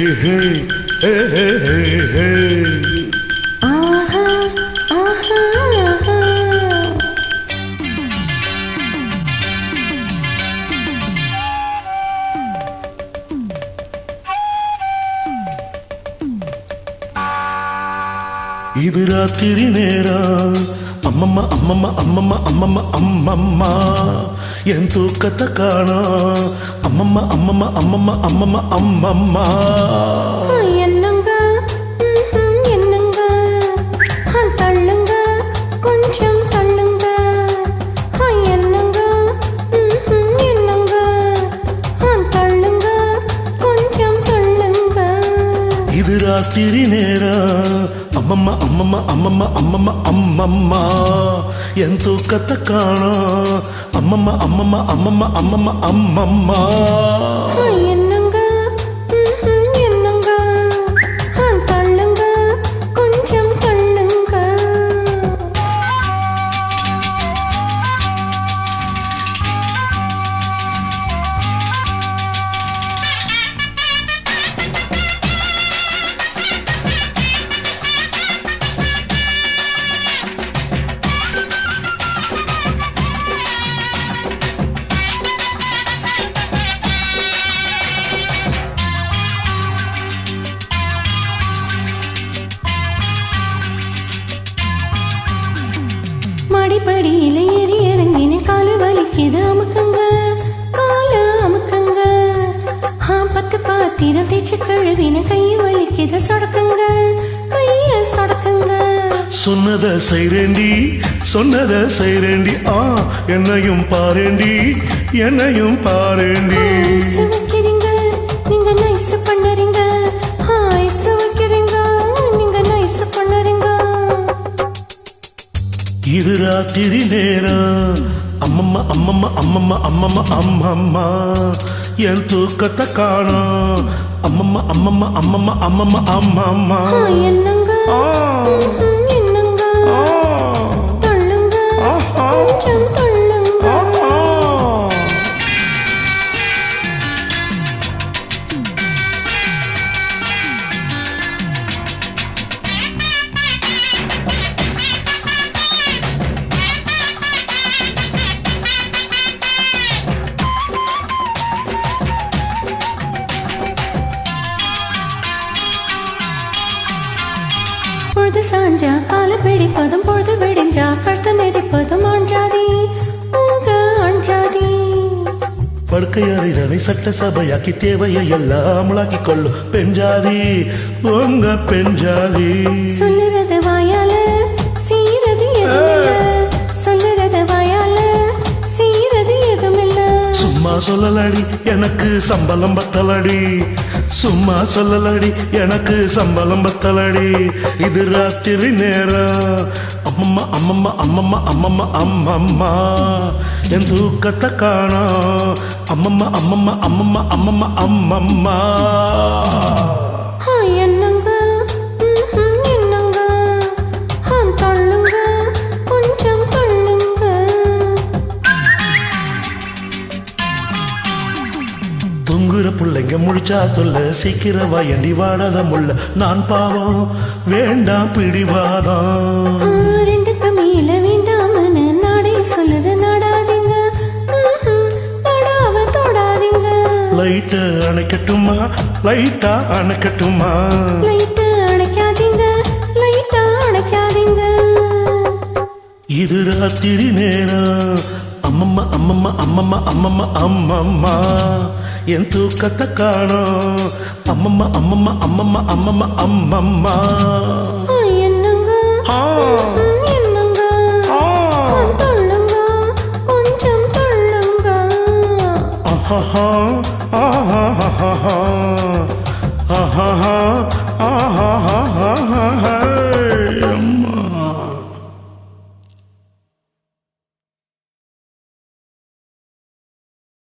இது ராத்திரி நேரம் அம்மம்மா அம்மம்மா அம்மம்மா அம்மம்மா அம்மம்மா என் தூக்கத்தை காணோம் அம்மம்மா அம்மம்மா அம்மம்மா அம்மம்மா அம்மம்மா என்னங்க என்னங்க தள்ளுங்க கொஞ்சம் தள்ளுங்க என்னங்க என்னங்க தள்ளுங்க கொஞ்சம் தள்ளுங்க இது ராத்திரி நேரம் அம்மம்மா அம்மம்மா அம்மம்மா அம்மம்மா அம்மம்மா என் தூக்கத்தை காணோம் அம்மம்மா அம்மம்மா அம்மம்மா அம்மம்மா அம்மம்மா என்னங்க என்னங்க தள்ளுங்க கொஞ்சம் தள்ளுங்க படியில ஏறி இறங்கின காலு வலிக்குது அமுக்குங்க கால அமுக்குங்க பத்து பாத்திரம் தேய்ச்சி கழுவின கை வலிக்குது சொடக்குங்க கைய சொடக்குங்க சொன்னத செய்றேண்டி சொன்னத செய்றேண்டி என்னையும் பாரேண்டி என்னையும் பாரேண்டி வைக்கிறீங்க நீங்க நைஸ் பண்ணுறீங்க வைக்கிறீங்க நீங்க நைஸ் பண்ணுறீங்க இது ராத்திரி நேரம் அம்மம்மா அம்மம்மா அம்மம்மா அம்மம்மா அம்மம்மா என் தூக்கத்தை காணோம் அம்மம்மா அம்மம்மா அம்மம்மா அம்மம்மா அம்மம்மா என்னங்க என்னங்க தள்ளுங்க கொஞ்சம் தள்ளுங்க பொழுது சாஞ்சா கால பிடிப்பதும் பொழுது வெடிஞ்சா கழுத்து நெரிப்பதும் ஆஞ்சாதி உங்க ஆஞ்சாதி படுக்கை அறைதனை சட்ட சபையாக்கி தேவையை எல்லாம் அமலாக்கி கொள்ளும் பெஞ்சாதி உங்க பெஞ்சாதி சொல்லுறது வாயால சீரது எதுமில்ல சொல்லுறது வாயால சீரது எதுமில்ல சும்மா சொல்லலடி எனக்கு சம்பளம் பத்தலடி சும்மா சொல்லலடி எனக்கு சம்பளம் பத்தலடி இது ராத்திரி நேரம் அம்மம்மா அம்மம்மா அம்மம்மா அம்மம்மா அம்மம்மா என் தூக்கத்தை காணோம் அம்மம்மா அம்மம்மா அம்மம்மா அம்மம்மா அம்மம்மா என்னங்க என்னங்க தள்ளுங்க கொஞ்சம் தள்ளுங்க தொங்குற பிள்ளைங்க முழிச்சா தொல்ல சீக்கிரம் வாயண்டி வாடாத முள்ள நான் பாவம் வேண்டாம் பிடிவாதம் ரெண்டுக்கு மேல வேண்டாம்னு நாடே சொல்லுது நடாதீங்க நடாவ தொடாதீங்க லைட்டு அணைக்கட்டுமா லைட்டா அணைக்கட்டுமா லைட்டு அணைக்காதீங்க லைட்டா அணைக்காதீங்க இது ராத்திரி நேரம் அம்மம்மா அம்மம்மா அம்மம்மா அம்மம்மா அம்மம்மா என் தூக்கத்தை காணோம் அம்மம்மா அம்மம்மா அம்மம்மா அம்மம்மா அம்மம்மா என்னங்க என்னங்க தள்ளுங்க கொஞ்சம் தள்ளுங்க ஆஹா ஆஹா